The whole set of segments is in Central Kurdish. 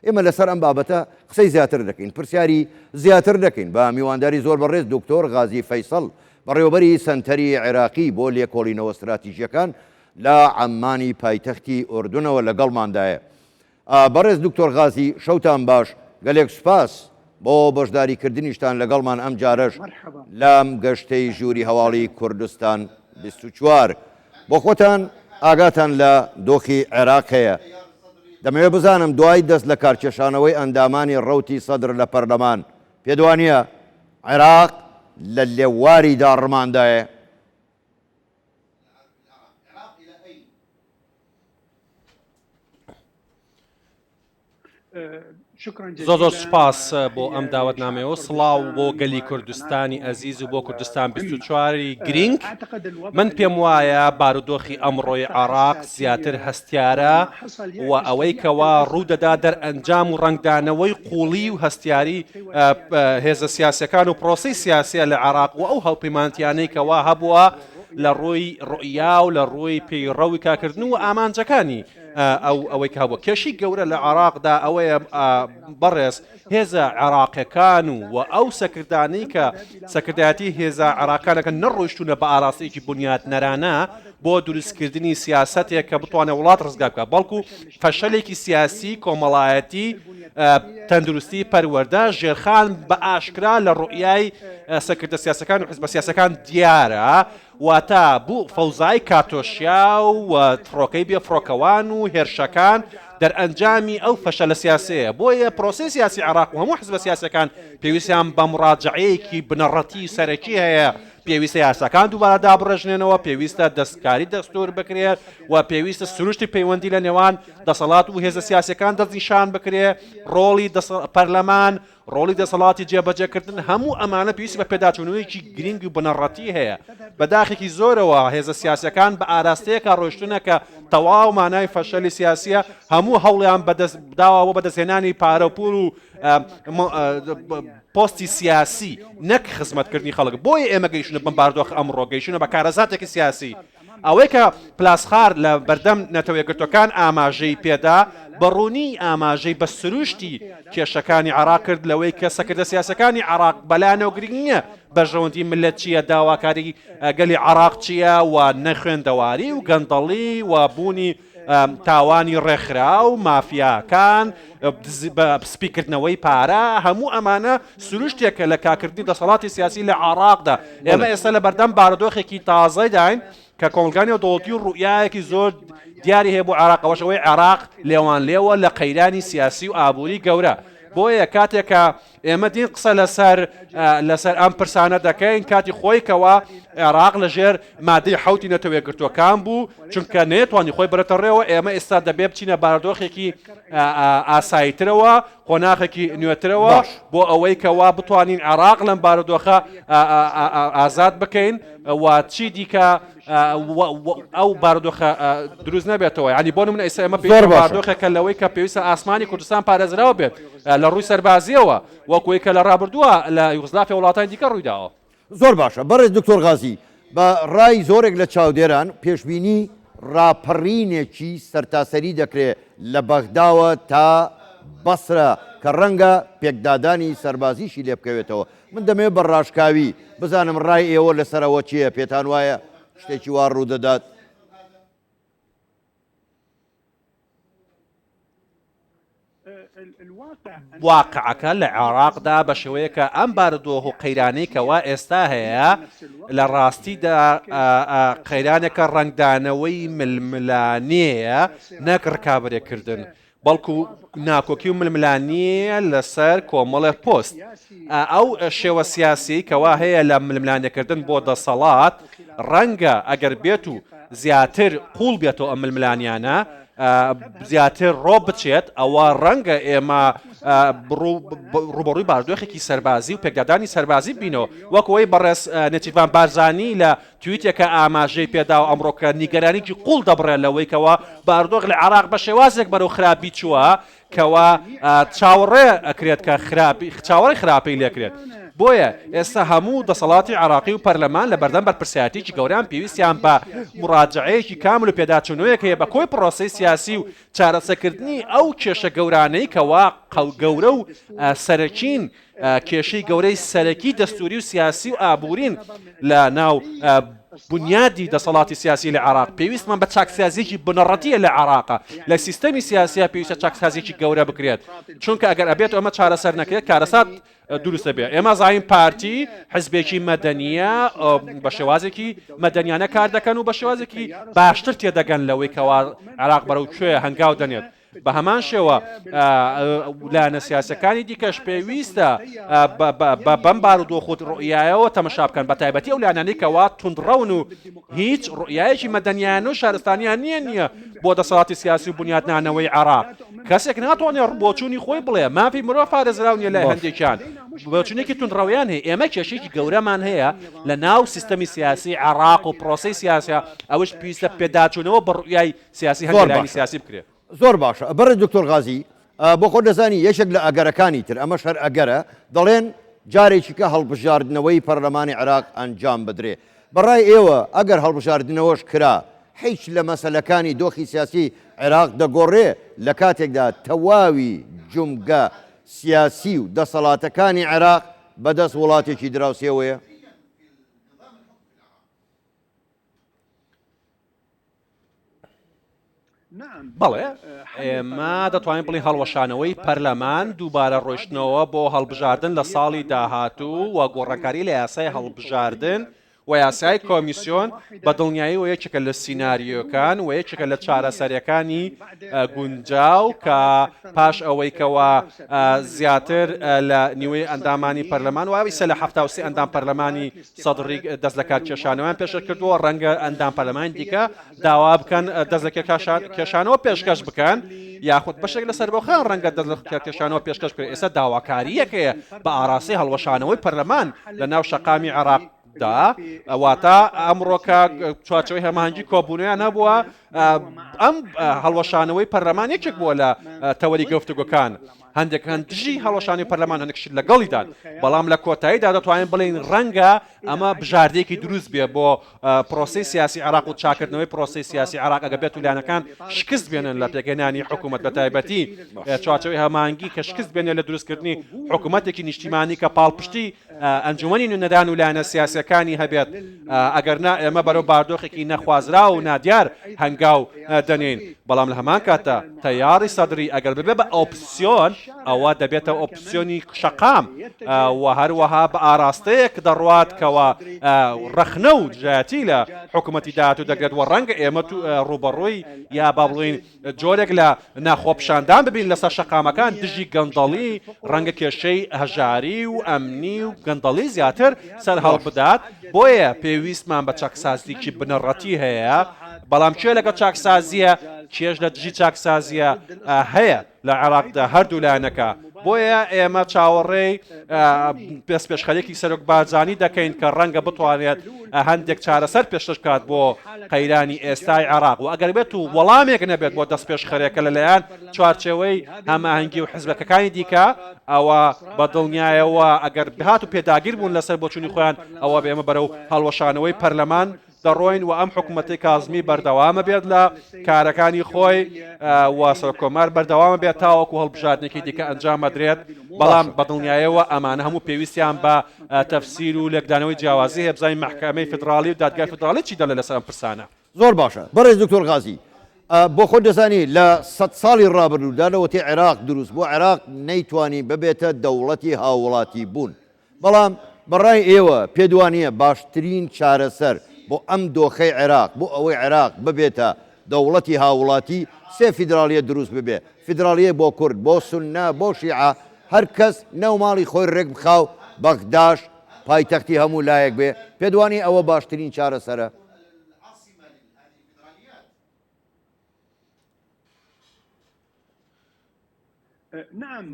ئێمە لەسەر ئەم بابەتە قسەی زیاتر دەکەین پرسیاری زیاتر دەکەین بە میوانداری زۆر بەڕێز دکتۆر غازی فەیسەڵ بەڕێوەبەری سەنتەری عێراقی بۆ لێکۆڵینەوە استراتیژیەکان لە عەمانی پایتەختی ئوردونەوە لەگەڵماندایە. بەڕێز دکتۆر غازی شەوتان باش گەلێک سوپاس بۆ بەشداریکردنیشتان لەگەڵمان ئەم جارەش لام گەشتەی ژووری هەواڵی کوردستان 24 بۆ خۆتان ئاگاتان لە دۆخی عێراق هەیە. دەمەوێت بزانم دوای دەست لە کارکێشانەوەی ئەندامانی ڕەوتی سەدر لە پەرلەمان پێدوانیە عێراق لە لێواری ڕماندایە. زۆر سوپاس بۆ ئەم داوەتنامەوە سڵاو بۆ گەلی کوردستانی ئەزیز و بۆ کوردستان 24 گرنگ من پێم وایە بارودۆخی ئەمڕۆی عێراق زیاتر هەستیارە و ئەوەی کەوا ڕوودەدا دەرئەنجام و ڕنگدانەوەی قوڵی و هەستیاری هێزە سیاسەکان و پرۆسی سیاسیە لە عێراق و ئەو هەڵپەیمانتیانەی کەوا هەبووە لە ڕووی ڕوئیا و لە ڕووی پەیڕەوی کاکردن و ئامانجەکانی ئەوەی کە هەبووە کێشی گەورە لە عێراقدا ئەوەیە بەڕێز هێزە عێراقیەکان و ئەو سەکردانەی کە سەکردایەتی هێزە عێراقیەکە نەڕۆیشتونە بە ئاراستەیەکی بنیادنەرانە بۆ دروستکردنی سیاسەتێک کە بتوانێت وڵات ڕزگار بکات بەڵکو فەشەلێکی سیاسی کۆمەڵایەتی تەندروستی پەروەردە ژێرخان بە ئاشکرا لە ڕوئیای سەکردە سیاسەکان و حزبە سیاسەکان دیارە واتە بوو فەوزای کاتۆشیا و فڕۆکەی بێفڕۆکەوان و هێرشەکان دەرئەنجامی ئەو فەشەلە سیاسەیە بۆیە پرۆسی سیاسی عێراق و هەموو حزبە سیاسەکان پێویستیان بە مڕاجعەیەکی بنەڕەتی سەرەکی هەیە پێویستە یاساکان دووبارە دابڕێژنێنەوە پێویستە دەستکاری دەستور بکرێت و پێویستە سروشتی پەیوەندی لە نێوان دەسەڵات و هێزە سیاسەکان دەستنیشان بکرێت ڕۆڵی پەرلەمان ڕۆڵی دەسەڵاتی جێبەجێکردن هەموو ئەمانە پێویستی بە پێداچوونەوەیەکی گرنگ و بنەڕەتی هەیە بەداخێکی زۆرەوە هێزە سیاسەکان بە ئاراستەیەکە ڕۆیشتونە کە تەواو مانای فەشەلی سیاسیە هەموو هەوڵیان بداوە بەدەستهێنانی پارەپور و پۆستی سیاسی نەک خزمەتکردنی خەڵک بۆیە ئێمە گەیشتونە بم باردۆخ ئەمڕۆ گەیشتونە بە کارەزاتێکی سیاسی ئەوەی کە پلاسخار لە بەردەم نەتەوەیەکردوەکان ئاماژەی پێدا بەڕوونی ئاماژەی بە سروشتی کێشەکانی عێراق کرد لەوەی کە سەکردە سیاسەکانی عێراق بەلایەنەوە گرنگ نییە بەژەوەندی ملت چییە داواکاری گەلی عێراق چییە و نەخوێندەواری و گەندەڵی و بوونی تاوانی ڕێکخرا و مافیاکان سپیکردنەوەی پارە هەموو ئەمانە سروشتێکە لە کاکردنی دەسەڵاتی سیاسی لە عێراقدا ئێمە ئێستا لە بەردەم بارودۆخێکی تازەی داین کە کۆمەلگانی و دەوڵەتی و ڕوئیایەکی زۆر دیاری هەیە بۆ عێراقەوەشەوەی عێراق لێوان لێوە لە قەیرانی سیاسی و ئابووری گەورە بۆیە کاتێکە ئێمە دین قسە لەسەر ئەم پرسانە دەکەین کاتی خۆی کەوا عێراق لەژێر مادەی حوتی نەتەوەیەکردووەکان بوو چونکە نێتوانی خۆی بەرەتەڕێەوە ئێمە ئێستا دەبێ بچینە بارودۆخێکی ئاساییترەوە قۆناغێکی نوێترەوە بۆ ئەوەی کەوا بتوانین عێراق لەم بارودۆخە ئازاد بکەین و چی دیکە ئەو بارودۆخە دروست نەبێتەوە ینی بۆ من ئێستا ئێمە بارودۆخێکە لەوەی کە پێویستە ئاسمانی کوردستان پارێزراوە بێت لە ڕووی سەربازیەوە وەکوەی کە لە ڕابردووە لە یوگۆسلاڤیا وڵاتانی دیکە ڕوویداوە. زۆر باشە بەڕێز دکتۆر غازی بە ڕای زۆرێک لە چاودێران پێشبینی ڕاپەڕینێکی سەرتاسەری دەکرێت لە بەغداوە تا بەسرە کە ڕەنگە پێکدادانی سەربازیشی لێ بکەوێتەوە من دەمێ بە ڕاشکاوی بزانم ڕای ئێوە لەسەرەوە چییە پێتان وایە شتێکی وا ڕوو دەدات. واقعەکە لە عێراقدا بە شێوەیەکە ئەم بارودۆخ و قەیرانەی کەوا ئێستا هەیە لە ڕاستیدا قەیرانێکە ڕنگدانەوەی ململانەیە نەک ڕکابەرێکردن بەڵکو ناکۆکی و ململانیە لەسەر کۆمەڵێ پۆست ئەو شێوە سیاسی کەوا هەیە لە ململانێکردن بۆ دەسەڵات ڕەنگە ئەگەر بێت و زیاتر قوڵ بێتەوە ئەم ململانیانە زیاتر ڕۆ بچێت ئەوە ڕەنگە ئێمە ڕوبەڕووی بارودۆخێکی سەربازی و پێکدادانی سەربازی بینەوە وەکەوەی بەڕێز نێچیڤان بارزانی لە تویتێکە ئاماژەی پێدا و ئەمڕۆکە نیگەرانێکی قوڵ دەبڕێت لەوەی کەەوە بارودۆخ لە عێراق بە شێوازێک بەرەو خراپی چووە کەوا چاوەڕێ ئەکرێت کە چاوەڕی خراپەی لێکرێت بۆیە ئێستا هەموو دەسەڵاتی عراقی و پەرلەمان لە بەردەم بەرپرسایەتێکی گەوریان پێویستیان بە مڕاجعەیەکی کامل و پێداچوونەوەیەک هەیە بە کۆی پرۆسەی سیاسی و چارەسەرکردنی ئەو کێشە گەورانەی کەوا گەورە و سەرەکین کێشەی گەورەی سەرەکی دەستوری و سیاسی و ئابوورین لە ناو بنیادی دەسەڵاتی سیاسی لە عراق پێویستمان بە چاکسازیێکی بنەڕەتیە لە عراقا لە سیستەمی سیاسیا پێویستە چاکسازیێکی گەورە بکرێت چونکە ئەگەر ئەبێت ئەمە چارەسەر نەکرێت کارەسات دروستە بێ ئێمە زاین پارتی حزبێکی مەدەنیە بە شێوازێکی مەدەنیانە کار دەکەن و بە شێوازێکی باشتر تێدەگەن لەوەی کەوا عراق بەرەو کوێ هەنگاو دەنێت بە هەمان شێوە لایەنە سیاسەکانی دیکەش پێویستە بەم بارودۆخ ڕوئیایەوە تەمەشا بکەن بە تایبەتی ئەو لایەنانەی کەوا توندڕەون و هیچ ڕوئیایەکی مەدەنیان و شارستانیان نییە بۆ دەسەڵاتی سیاسی و بنیادنانەوەی عراق کەسێک ناتوانێت بۆچوونی خۆی بڵێ مافی مرۆڤ پارێزراو نیە لای هەندێکیان بۆچونێکی توندڕەویان هەیە ئێمە کێشێکی گەورەمان هەیە لە ناو سیستەمی سیاسی عراق و پرۆسەی سیاسە ئەوش پێویستە پێداچوونەوە بە ڕوئیای سیاسی هەندێک سیاسی بکرێت زۆر باشە بەڕێ دکتۆر غازی بۆ خۆ دەزانی یەکێک لە ئەگەرەکانی تر ئەمە شەر ئەگەرە دەڵێن جارێکی کە هەڵبژاردنەوەی پەرلەمانی عراق ئەنجام بدرێ بەڕای ئێوە ئەگەر هەڵبژاردنەوەش کرا هیچ لە مەسەلەکانی دۆخی سیاسی عێراق دەگۆڕێ لە کاتێکدا تەواوی جومگە سیاسی و دەسەڵاتەکانی عێراق بەدەست وڵاتێکی دراوسێوەیە بەڵێ ئێمە دەتوانین بڵین هەڵوەشانەوەی پەرلەمان دووبارە ڕۆیشتنەوە بۆ هەڵبژاردن لە ساڵی داهاتوو و گۆڕەکاری لە یاسای هەڵبژاردن و یاسای کۆمیسیۆن بە دڵنیایی و یەکێکە لە سیناریۆکان و یەکێکە لە چارەسەریەکانی گونجاو کە پاش ئەوەی کەوە زیاتر لە نیوەی ئەندامانی پەرلەمان و ئەویسە لە 73 ئەندام پەرلەمانی سەدڕی دەست لە کار کێشانەوەیان پێشە کردووە ڕەنگە ئەندام پەرلەمانی دیکە داوا بکەن دەست لە کێشانەوە پێشکەش بکەن یاخود بەشێک لە سەربەخۆیان ڕەنگە دەست لە کێشانەوە پێشکەش بکرێت ئێستا داواکاریەکەیە بە ئاراسی هەڵوەشانەوەی پەرلەمان لە ناو شەقامی عێراق ئەواتە ئەمڕۆکە چوارچەوەی هەماهەنگی کۆبوونیان هەبووە ئەم هەڵوەشانەوەی پەرلەمان یەکێک بووە لە تەوەری گەفتوگۆکان هەندێک دژی هەڵەشانی پەرلەمان هەندێکشت لەگەڵیدان بەڵام لە کۆتاییدا دەتوانین بڵین ڕەنگە ئەمە بژاردەیەکی دروست بێ بۆ پرۆسەی سیاسی عراق و چاکردنەوەی پرۆسەی سیاسی عراق ئەگە بێت و لایەنەکان شکست بێنن لە پێگەێنانی حکوومەت بە تایبەتی چوارچەوەی هەماهەنگی کە شکست بێنێ لە دروستکردنی حکوومەتێکی نیشتیمانی کە پاڵپشتی ئەنجومەنی نوێنەدان و لایەنە سیاسەکانی هەبێت ئەگەر ئێمە بەرەو باردۆخێکی نەخوازرا و نادیار هەنگاو دەنین بەڵام لە هەمان کاتە تەیاری سەدری ئەگەر ببێ بە ئۆپسیۆن ئەوە دەبێتە ئۆپسیۆنی شەقام و هەروەها بە ئاراستەیەک دەڕوات کەوە ڕەخنە و جایەتی لە حکوومەتی داهاتوو دەگرێت و ڕەنگە ئێمە ڕوبەڕووی یا با بڵین جۆرێک لە ناخۆپشاندان ببین لەسەر شەقامەکان دژی گەندەڵی ڕەنگە کێشەی هەژاری و ئەمنی و گەندەڵی زیاتر سەر هەڵ بدات بۆیە پێویستمان بە چاکسازیکی بنەڕەتی هەیە بەڵام کوێ لەگەڵ چاکسازیە کێش لە دژی چاکسازیە هەیە لە عێراقدا هەردوو لایەنەکە بۆیە ئێمە چاوەڕێی پێشخەرێکی سەرۆک بارزانانی دەکەین کە ڕەنگە بتوانێت هەندێک چارەسەر پێشکەش بکات بۆ قەیرانی ئێستای عێراق و ئەگەر بێت و وەڵامێک نەبێت بۆ دەست پێشخەرێکە لەلایەن چوارچێوەی هەماهەنگی و حیزبەکەەکانی دیکە ئەوە بەدڵنیایەوە ئەگەر بهات و پێداگیر بوون لەسەر بۆچوونی خۆیان ئەوە بێمە بەرەو هەڵوەشانەوەی پەرلەمان دەڕۆین و ئەم حکوومەتی کازمی بەردەوامە بێت لە کارەکانی خۆی واسە کۆمار بەردەوامە بێت تاوەکو هەڵبژاردنێکی دیکە ئەنجام ئەدرێت بەڵام بەدڵنیایەوە ئەمانە هەموو پێویستیان بە تەفسیر و لەگدانەوەی جیاوازی هەیە بزانین محکەمەی فدرالی و دادگای فدرالی چی دەڵێت لەسەر ئەم پرسانە زۆر باشە بەڕێز دکتۆر غازی بۆ خۆ دەزانی لە 100 ساڵی ڕابردوودا لەوەتی عێراق دروست بۆ عێراق نەیتوانی ببێتە دەوڵەتی هاوڵاتی بوون بەڵام بەڕای ئێوە پێدوانیە باشترین چارەسەر بۆ ئەم دۆخەی عێراق بۆ ئەوەی عێراق ببێتە دەوڵەتی هاوڵاتی سێ فیدرالیە دروست ببێ فیدرالیە بۆ کورد بۆ سونە بۆ شیعە هەر کەس نەوماڵی خۆی ڕێک بخاو بەغداش پایتەختی هەموو لایەک بێ پێدوانی ئەوە باشترین چارەسەرە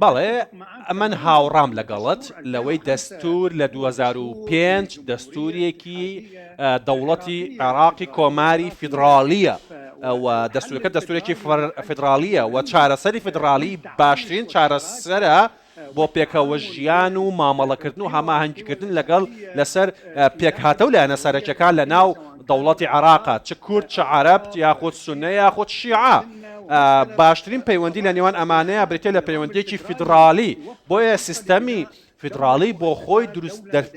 بەڵێ ئەمن هاوڕام لەگەڵت لەوەی دەستور لە 2005 دەستورێکی دەوڵەتی عێراقی کۆماری فیدرالیە و دەستورەکە دەستورێکی فیدرالیە و چارەسەری فیدرالی باشترین چارەسەرە بۆ پێکەوە ژیان و مامەڵەکردن و هەماهەنگیکردن لەگەڵ لەسەر پێکهاتە و لایەنە سەرەکیەکان لە ناو دەوڵەتی عێراقا چ کورد چ عەرەب یاخود سونە یاخود شیعە باشترین پەیوەندی لە نێوان ئەمانەیە بریتێ لە پەیوەندیەکی فیدراالی بۆیە سیستەمی فیدراالی بۆ خۆی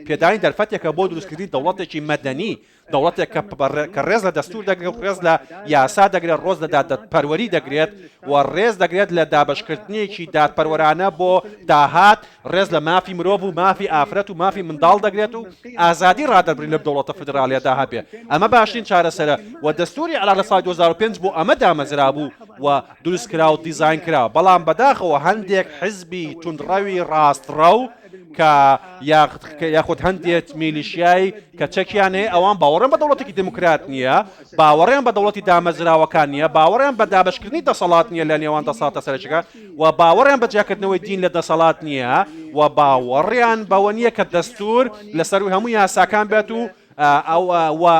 پێدانی دەرفەتێکە بۆ دروستکردنی دەوڵەتێکی مەدەنی دەوڵەتێک کە ڕێز لە دەستور دەگرێت ڕێز لە یاسا دەگرێت ڕۆز لە دادپەروەری دەگرێت و ڕێز دەگرێت لە دابشکردنیەکی دادپەروەرانە بۆ داهات ڕێز لە مافی مرۆڤ و مافی ئافرەت و مافی منداڵ دەگرێت و ئازادی ڕادەبرین لە دەوڵەتە فیدراالیە داهات بێت ئەمە باشترین چارەسەرە و دەستوری عێراق لە ساڵی 2005 بۆ ئەمە دامەزرا بوو و دروست کرا و دیزاین کرا بەڵام بەداخەوە هەندێک حیزبی توندڕەوی ڕاستڕەو کە یاخود هەندێک میلیشیایی کە چەکیان هەیە ئەوان باوەڕێن بە دەوڵەتێکی دموکرات نییە باوەڕێن بە دەوڵەتی دامەزراوەکان نییە باوەڕێن بە دابشکردنی دەسەڵات نییە لە نێوان دەسەڵاتە سەرەکیەکان و باوەڕیان بە جیاکردنەوەی دین لە دەسەڵات نییە و باوەڕیان بەوە نییە کە دەستور لەسەر هەموو یاساکان بێت و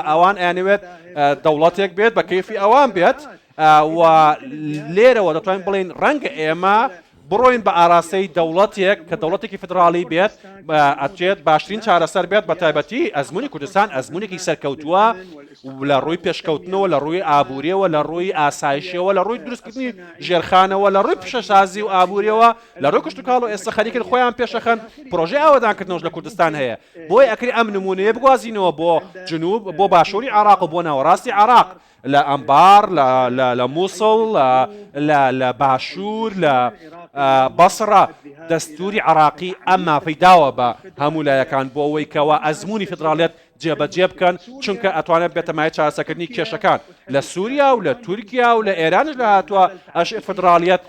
ئەوان ئەیانەوێت دەوڵەتێک بێت بە کەیفی ئەوان بێت و لێرەوە دەتوانین بڵین ڕەنگە ئێمە بڕۆین بە ئاراستەی دەوڵەتێک کە دەوڵەتێکی فدراالی بێت ئەچێت باشترین چارەسەر بێت بە تایبەتی ئەزمموی کوردستان ئەزمموونێکی سەرکەوتووە لە ڕووی پێشکەوتنەوە لە ڕووی ئابوووریەوە لە ڕووی ئاسایشەوە لە ڕووی دروستکردنی ژێرخانەوە لە ڕووی پیشەسازی و ئابوووریەوە لە ڕووی کشتتوکاڵ و ئێستا خەریکن خۆیان پێشەخەن پرۆژه ئاوادانکردنەوەش لە کوردستان هەیە بۆی ئەکری ئەم نمونەیە بگوازینەوە بۆ جنوب بۆ باشووری عێراق و بۆ ناوەڕاستی عێراق لە ئەمبار لە مووسڵ لە باشوور لە بەسڕە دەستوری عێراقی ئەم مافەی داوە بە هەموو لایەکان بۆ ئەوەی کەوە ئەزمموی فدراالیەت جێبەجێ بکەن چونکە ئەتوانێت بێتە مای چارەسەرکردنی کێشەکان لە سووریا و لە تورکیا و لە ئێرانش لە هاتووە ئەش فدراالیەت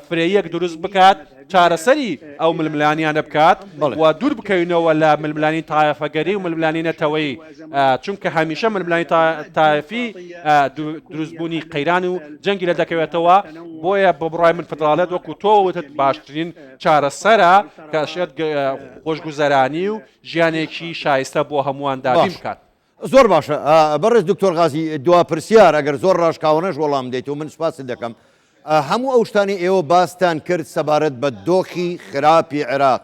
فرەیەک دروست بکات چارەسەری ئەو ململانیانە بکات و دوور بکەینەوە لە ململانی تایەفەگەری و ململانی نەتەوەی چونکە هەمیشە ململانی تایەفی دروستبوونی قەیران و جەنگی لە دەکەوێتەوە بۆیە بە بڕای من فدراالیەت وەکو تۆوتت باشترین چارەسەرە کە شێت خۆشگوزەرانی و ژیانێکی شایستە بۆ هەمووان دابین بکات. زۆر باشە بەڕێز دکتۆر غازی دوا پرسیار ئەگەر زۆر ڕاشکاوانەش وەڵام دەیت و من سپاس دەکەم هەموو ئەو شتانی ئێوە باستان کرد سەبارەت بە دۆخی خراپی عێراق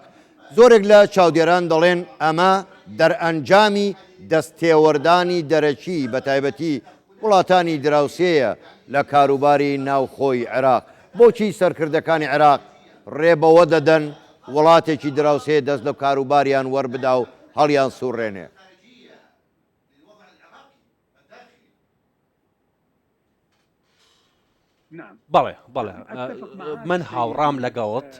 زۆرێک لە چاودێران دەڵێن ئەمە دەرئەنجامی دەستێوەردانی دەرەکی بە تایبەتی وڵاتانی دراوسەیە لە کاروباری ناوخۆی عێراق بۆچی سەرکردەکانی عێراق ڕێبەوە دەدەن وڵاتێکی دراوسەیە دەست لە کاروباریان وەربدا و هەڵیان سوڕێنێ بەڵێ بەڵێ من هاوڕام لەگەڵت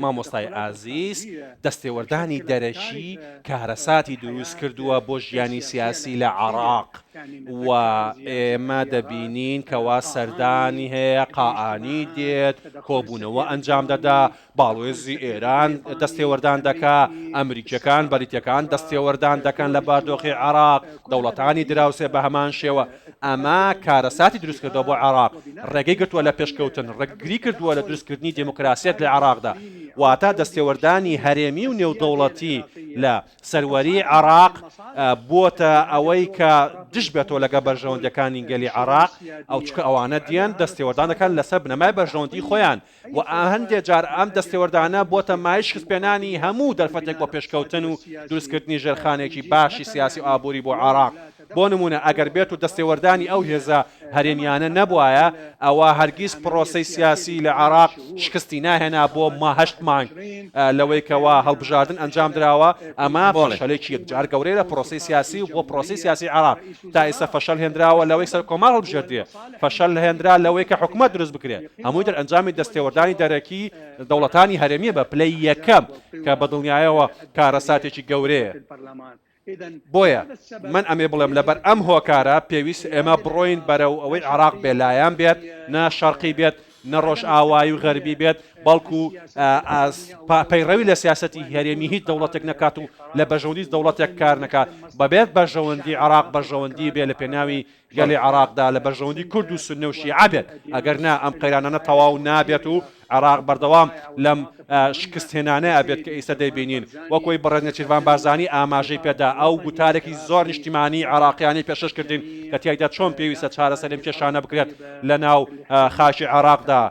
مامۆستای ئازیز دەستێوەردانی دەرەکی کارەساتی دروست کردووە بۆ ژیانی سیاسی لە عێراق و ئێمە دەبینین کەوا سەردانی هەیە قائانی دێت کۆبوونەوە ئەنجام دەدا باڵێزی ئێران دەستێوەردان دەکا ئەمریکیەکان بەریتەکان دەستێوەردان دەکەن لە باردۆخی عێراق دەوڵەتانی دراوسێ بە هەمان شێوە ئەمە کارەساتی دروست کردەوە بۆ عێراق ڕێگەی گرتووە لە پێشکەوتن ڕێگری کردووە لە دروستکردنی دموکراسیەت لە عێراقدا واتە دەستێوەردانی هەرێمی و نێودەوڵەتی لە سەروەری عێراق بۆتە ئەوەی کە دش بێتەوە لەگە بەرژەوەندەکانی گەلی عێراق ئەو چکە ئەوانە دیان دەستێوەردانەکان لەسەر بنەمای بەرژەوەندی خۆیان و هەندێک جار ئەم دەستێوەردانە بۆتە مای شکستپێنانی هەموو دەرفەتێک بۆ پێشکەوتن و دروستکردنی ژێرخانێکی باشی سیاسی و ئابووری بۆ عێراق بۆ نمونە ئەگەر بێت و دەستێوەردانی ئەو هێزە هەرێمیانە نەبووایە ئەوە هەرگیز پرۆسەی سیاسی لە عێراق شکستی ناهێنا بۆ ماهەشت مانگ لەوەی کەوا هەڵبژاردن ئەنجام درراوە ئەمە فەشەلێکی یەکجار گەورەی لە پرۆسەی سیاسی و بۆ پرۆسەی سیاسی عێراق تا ئێستا فەشەل هێنراوە لەوەی سەر کۆمەڵ هەڵبژاردێ فەشەل هێنرا لەوەی کە حکومەت دروست بکرێت هەمووی دەرئەنجامی دەستێوەردانی دەرەکی دەوڵەتانی هەرێمیە بە پلەی یەکەم کە بەدڵنیایەوە کارەساتێکی گەورەیە بۆیە من ئەمێ بڵێم لەبەر ئەم هۆکارە پێویست ئێمە بڕۆین بەرەو ئەوەی عێراق بێلایەن بێت نە شەرقی بێت نە ڕۆژ ئاوایی و غەربی بێت بەڵکو پەیڕەوی لە سیاسەتی هەرێمی هیچ دەوڵەتێک نەکات و لە بەژەوندی دەوڵەتێک کار نەکات بەبێت بەژەوەندی عێراق بەژەوەندی بێ لە پێناوی گەلی عێراقدا لە بەژەوەندی کورد و سونە و شیعە بێت ئەگەر نا ئەم قەیرانانە تەواو نابێت و عێراق بەردەوام لەم شکستهێنانە ئەبێت کە ئێستا دەیبینین وەکوی بەڕێز نەچیروان بارزانی ئاماژەی پێدا ئەو گوتارێکی زۆر نیشتیمانی عێراقیانی پێشەش کردین کە تیایدا چۆن پێویستە چارەسەر لەم کێشانە بکرێت لە ناو خاکی عێراقدا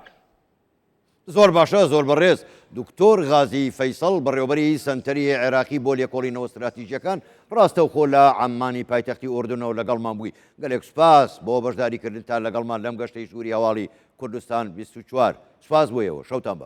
زۆر باشە زۆر بەڕێز دکتۆر غازی فەیسەڵ بەڕێوەبەری سنتەری عێراقی بۆ لێکۆڵینەوە استراتیژیەکان ڕاستەوخۆ لە عەمانی پایتەختی ئوردنەوە لەگەڵمان بووی گەلێک سوپاس بۆ بەشداریکردنتان لەگەڵمان لەم گەشتەی ژووری هەواڵی کوردستان 24 سوپاس بۆیەوە شەوتان باش.